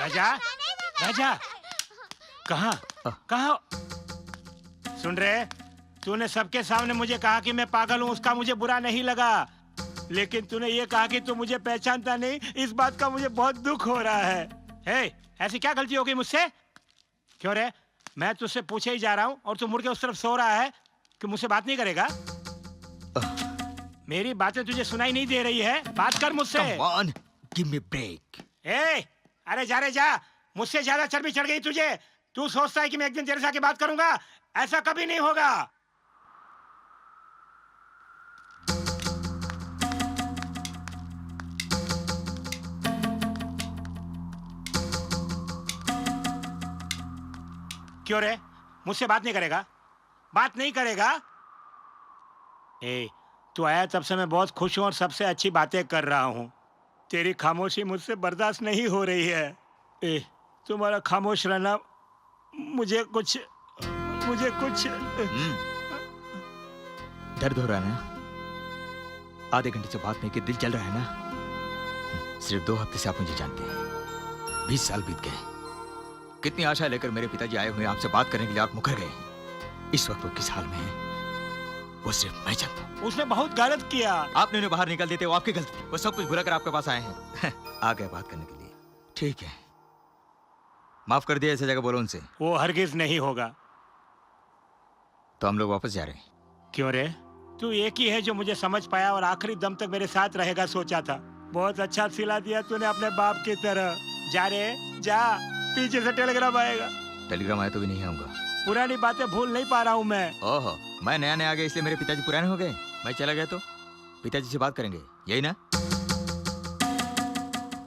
राजा, राजा, कहाँ कहाँ? सुन रहे? तूने सबके सामने मुझे कहा कि मैं पागल हूँ, उसका मुझे बुरा नहीं लगा, लेकिन तूने ये कहा कि तू मुझे पहचानता नहीं, इस बात का मुझे बहुत दुख हो रहा है। हे, ऐसी क्या गलती हो गई मुझसे? क्यों रे? मैं तुझसे पूछे ही जा रहा हूँ और तू मुड़ के उस तरफ सो रहा है कि मुझसे बात नहीं करेगा? मेरी बातें तुझे सुनाई नहीं दे रही है? बात कर मुझसे। Come on, give me break. अरे जा रे जा, मुझसे ज्यादा चर्बी चढ़ गई तुझे। तू सोचता है कि मैं एक दिन तेरे से आके बात करूंगा? ऐसा कभी नहीं होगा। क्यों रे? मुझसे बात नहीं करेगा? बात नहीं करेगा? तू आया तब से मैं बहुत खुश हूं और सबसे अच्छी बातें कर रहा हूं। तेरी खामोशी मुझसे बर्दाश्त नहीं हो रही है। तुम्हारा खामोश रहना मुझे कुछ दर्द हो रहा है ना? आधे घंटे से बात नहीं की, दिल जल रहा है ना? सिर्फ 2 हफ्ते से आप मुझे जानते हैं, 20 साल बीत गए। कितनी आशा लेकर मेरे पिताजी आए हुए आपसे बात करने के लिए, आप मुकर गए। इस वक्त वो किस हाल में है वो सिर्फ मैं जानता हूँ। उसने बहुत गलत किया। आपने उन्हें बाहर निकल देते, वो आपकी गलती थी। वो सब कुछ भुला कर आपके पास आए हैं। आ गए बात करने के लिए। ठीक है, माफ कर दिया, ऐसी जगह बोलो उनसे। वो हरगिज नहीं होगा। तो हम लोग वापस जा रहे हैं। क्यों रे? तू एक ही है जो मुझे समझ पाया और आखिरी दम तक मेरे साथ रहेगा सोचा था। बहुत अच्छा सिला दिया तूने अपने बाप की तरह। जा रे जा, पीछे से टेलीग्राम आएगा। टेलीग्राम आया तो भी नहीं आऊंगा। पुरानी बातें भूल नहीं पा रहा हूँ मैं। ओहो, मैं नया नया आ गया इसलिए मेरे पिताजी पुराने हो गए? मैं चला गया तो पिताजी से बात करेंगे, यही ना?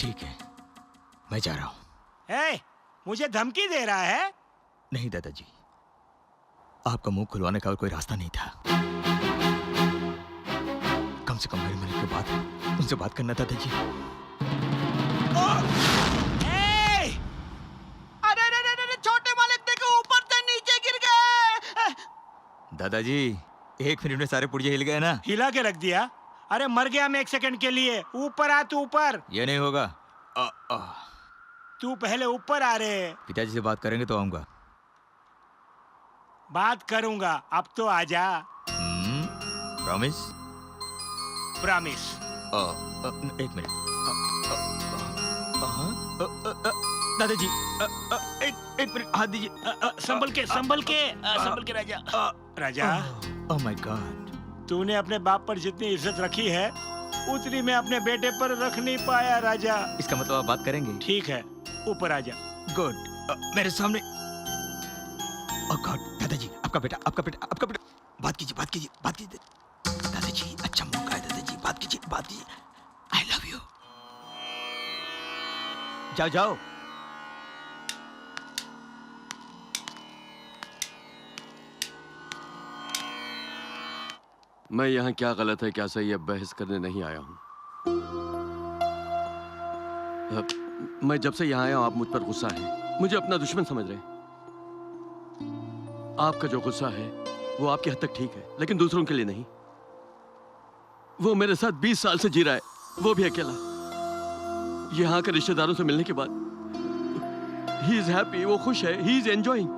ठीक है, मैं जा रहा हूँ। मुझे धमकी दे रहा है? नहीं दादाजी, आपका मुंह खुलवाने का और कोई रास्ता नहीं था। कम से कम मेरे मन की बात उनसे बात करना था दादाजी। अरे छोटे मालिक देखो, ऊपर से नीचे गिर गए। दादाजी 1 मिनट में सारे पुर्जे हिल गए ना? हिला के रख दिया? अरे मर गया मैं 1 सेकंड के लिए। ऊपर आ, तू ऊपर। ये नहीं होगा। तू पहले ऊपर आ रे। पिताजी से बात करेंगे तो आऊंगा। बात करूंगा, अब तो आजा। प्रॉमिस? प्रॉमिस। 1 मिनट। दादाजी 1 मिनट, हाथ दीजिए। संभल के राजा। राजा, ओह माय गॉड, तूने अपने बाप पर जितनी इज्जत रखी है उतनी मैं अपने बेटे पर रख नहीं पाया राजा। इसका मतलब आप बात करेंगे? ठीक है, ऊपर आजा। गुड। मेरे सामने। ओह गॉड, दादाजी आपका बेटा बात कीजिए दादाजी, अच्छा मौका है दादाजी, बात कीजिए। I love you. जाओ। मैं यहाँ क्या गलत है क्या सही है बहस करने नहीं आया हूँ। मैं जब से यहाँ आया हूँ आप मुझ पर गुस्सा है, मुझे अपना दुश्मन समझ रहे हैं। आपका जो गुस्सा है वो आपकी हद तक ठीक है, लेकिन दूसरों के लिए नहीं। वो मेरे साथ 20 साल से जी रहा है, वो भी अकेला। यहाँ आकर रिश्तेदारों से मिलने के बाद ही इज हैप्पी, वो खुश है, ही इज एंजॉयिंग।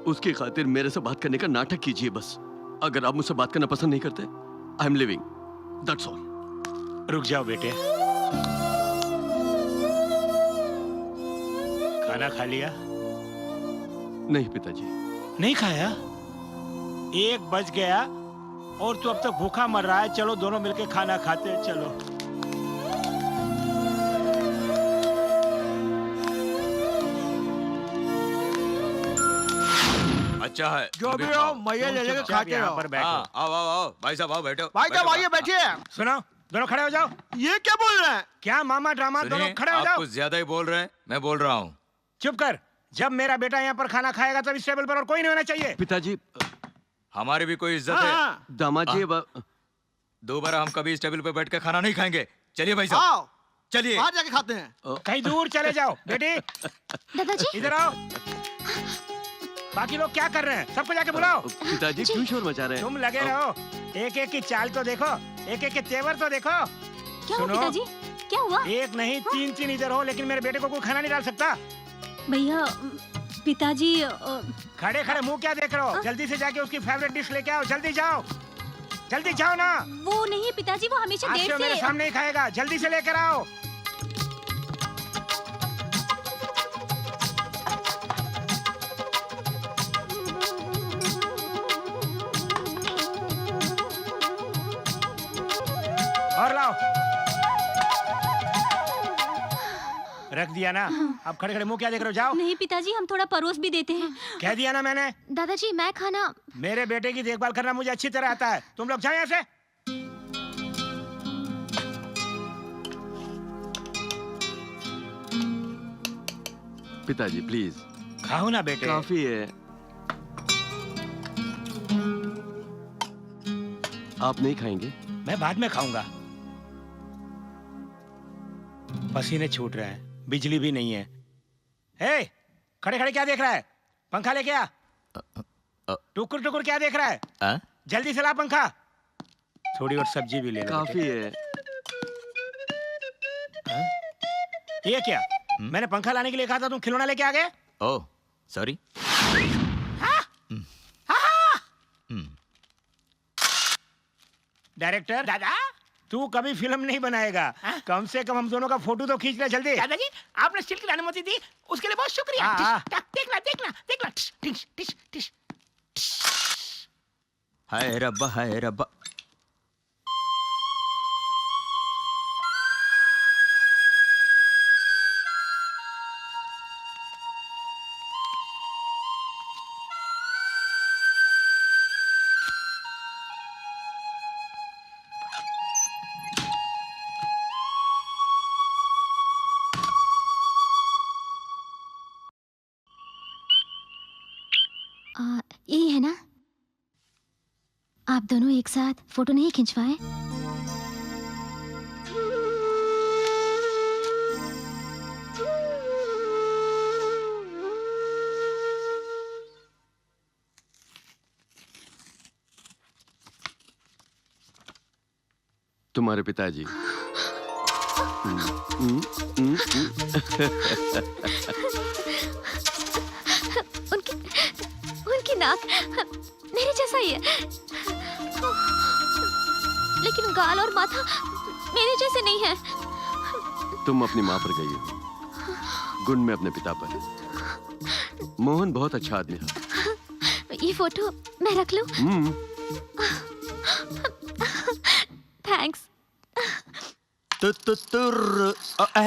उसकी खातिर मेरे से बात करने का नाटक कीजिए बस। अगर आप मुझसे बात करना पसंद नहीं करते, I am living, that's all. रुक जाओ बेटे। खाना खा लिया? नहीं पिताजी। नहीं खाया? 1 बज गया और तू अब तक भूखा मर रहा है। चलो दोनों मिलके खाना खाते हैं, चलो। अच्छा है, जो भी हो मैया ले लेकर खाते यहाँ रहो। पर बैठो। आओ भाई साहब, आओ बैठो। भाई साहब आइए बैठिए। सुनो, दोनों खड़े हो जाओ। ये क्या बोल रहे हैं? क्या मामा ड्रामा, दोनों खड़े हो आप जाओ। कुछ ज्यादा ही बोल रहे हैं, मैं बोल रहा हूँ। चुप कर। जब मेरा बेटा यहाँ पर खाना खाएगा तब इस टेबल पर और कोई नहीं होना चाहिए। पिताजी, हमारी भी कोई इज्जत है। दामाद जी, दोबारा हम कभी इस टेबल पे बैठ कर खाना नहीं खाएंगे। चलिए भाई साहब, आओ चलिए। बाहर जाके खाते हैं। कहीं दूर चले जाओ। बेटी दादाजी, इधर आओ। बाकी लोग क्या कर रहे हैं? सबको जाके बुलाओ। पिताजी क्यों शोर मचा रहे हैं? तुम लगे रहो। एक एक की चाल तो देखो, एक एक के तेवर तो देखो। क्या हुआ सुनो, पिताजी? क्या हुआ? एक नहीं 3 इधर हो, लेकिन मेरे बेटे को कोई खाना नहीं डाल सकता। भैया पिताजी खड़े खड़े मुंह क्या देख रहे हो? जल्दी से जाके उसकी फेवरेट डिश लेके आओ, जल्दी जाओ, जल्दी जाओ ना। वो नहीं पिताजी, वो हमेशा आज देर से मेरे से। सामने ही खाएगा, जल्दी से लेकर आओ। और लाओ। रख दिया ना? अब खड़े खड़े मुंह क्या देख रहे हो? जाओ। नहीं पिताजी, हम थोड़ा परोस भी देते हैं। कह दिया ना मैंने। दादाजी मैं खाना। मेरे बेटे की देखभाल करना मुझे अच्छी तरह आता है। तुम लोग जाओ यहाँ से। पिताजी प्लीज। खाओ ना बेटे। काफी है। आप नहीं खाएंगे? मैं बाद में खाऊंगा। पसीने छूट रहे हैं, बिजली भी नहीं है। हे, खड़े खड़े क्या देख रहा है? पंखा लेके आ। टुकुर टुकुर क्या देख रहा है? जल्दी से ला पंखा। थोड़ी और सब्जी भी ले लो। काफी है। ये क्या? मैंने पंखा लाने के लिए कहा था, तुम खिलौना लेके आ गए। Oh sorry. डायरेक्टर दादा, तू कभी फिल्म नहीं बनाएगा। कम से कम हम दोनों का फोटो तो खींच ले जल्दी। दादाजी आपने स्टील की अनुमति दी, उसके लिए बहुत शुक्रिया। देखना देखना देखना। टिश टिश टिश। हाय रब्बा, हाय रब्बा। यही है ना? आप दोनों एक साथ फोटो नहीं खिंचवाए? तुम्हारे पिताजी। उनकी नाक मेरे जैसा ही है, लेकिन गाल और माथा मेरे जैसे नहीं है। तुम अपनी माँ पर गई हो, गुण में अपने पिता पर। मोहन बहुत अच्छा आदमी है। ये फोटो मैं रख लूं? थैंक्स।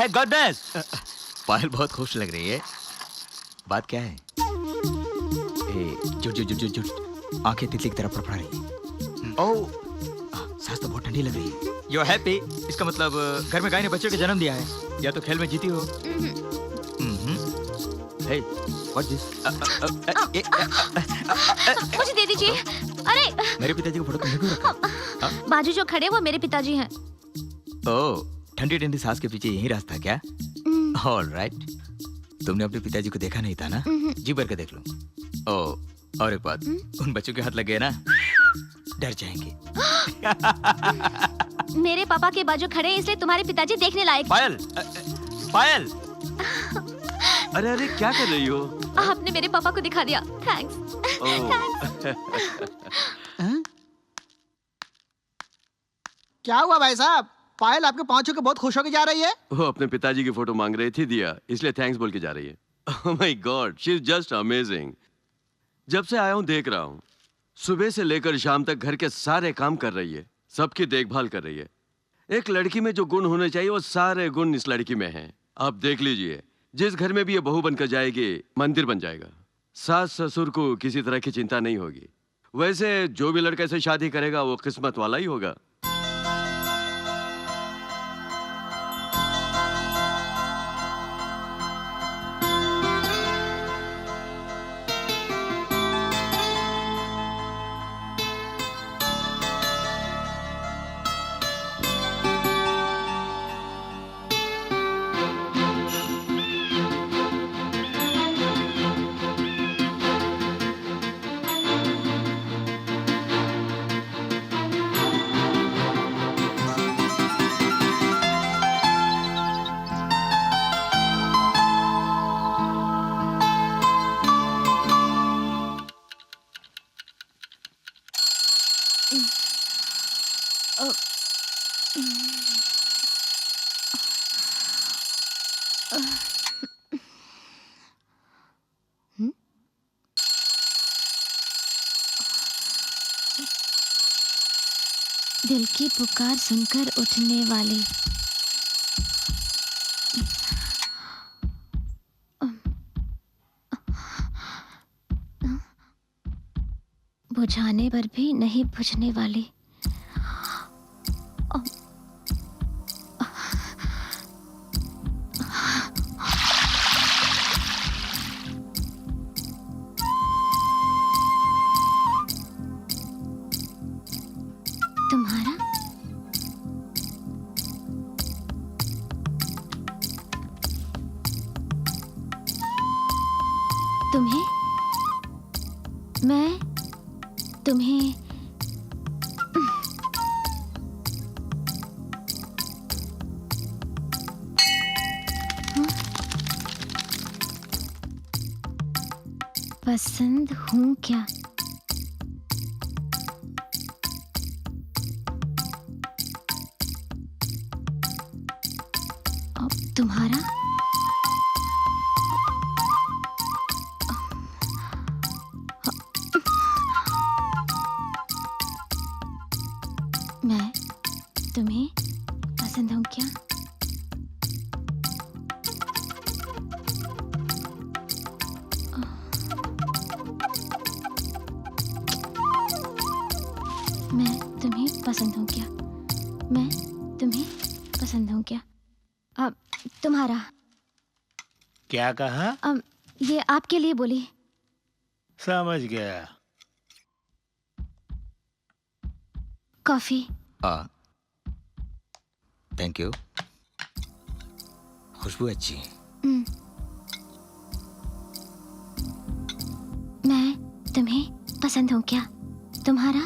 गॉडनेस। पायल बहुत खुश लग रही है। बात क्या है? जुट जुट जुट जुट जुट। आंखें तितली की तरफ फड़फड़ा रही है। ओह, सांस तो बहुत ठंडी लग रही है। You happy? इसका मतलब घर में गाय ने बच्चों को जन्म दिया है, या तो खेल में जीती हो। हे, व्हाट दिस? मुझे दे दीजिए। अरे मेरे पिताजी को फोटो तुमने क्यों रखा? बाजू जो खड़े वो मेरे पिताजी हैं। ओह, ठंडी ठंडी सांस के पीछे यही रास्ता क्या? ऑलराइट। तुमने अपने पिताजी को देखा नहीं था ना? जी भर के देख लो। ओह, और एक बात, उन बच्चों के हाथ लग गए ना, डर जाएंगे। मेरे पापा के बाजू खड़े हैं, इसलिए तुम्हारे पिताजी देखने लायक। पायल, पायल। अरे अरे क्या कर रही हो? आपने मेरे पापा को दिखा दिया। थैंक्स। क्या हुआ भाई साहब? पायल आपके पाँव के बहुत खुश होकर जा रही है। वो अपने पिताजी की फोटो मांग रही थी, दिया, इसलिए थैंक्स बोल के जा रही है। Oh my God, she is just amazing. जब से आया हूँ देख रहा हूँ, सुबह से लेकर शाम तक घर के सारे काम कर रही है, सबकी देखभाल कर रही है। एक लड़की में जो गुण होने चाहिए वो सारे गुण इस लड़की में हैं। आप देख लीजिए, जिस घर में भी ये बहू बनकर जाएगी, मंदिर बन जाएगा। सास ससुर को किसी तरह की चिंता नहीं होगी। वैसे जो भी लड़के से शादी करेगा वो किस्मत वाला ही होगा। दिल की पुकार सुनकर उठने वाली। बुझाने पर भी नहीं बुझने वाली। तुम्हारा तुम्हें मैं तुम्हें पसंद हूँ क्या? तुम्हारा मैं तुम्हें पसंद हूँ क्या? मैं तुम्हें पसंद हूँ क्या? मैं तुम्हें पसंद हूँ क्या? अब तुम्हारा क्या कहा? ये आपके लिए बोली। समझ गया। कॉफी। Thank you. खुशबू अच्छी है। मैं तुम्हें पसंद हूँ क्या? तुम्हारा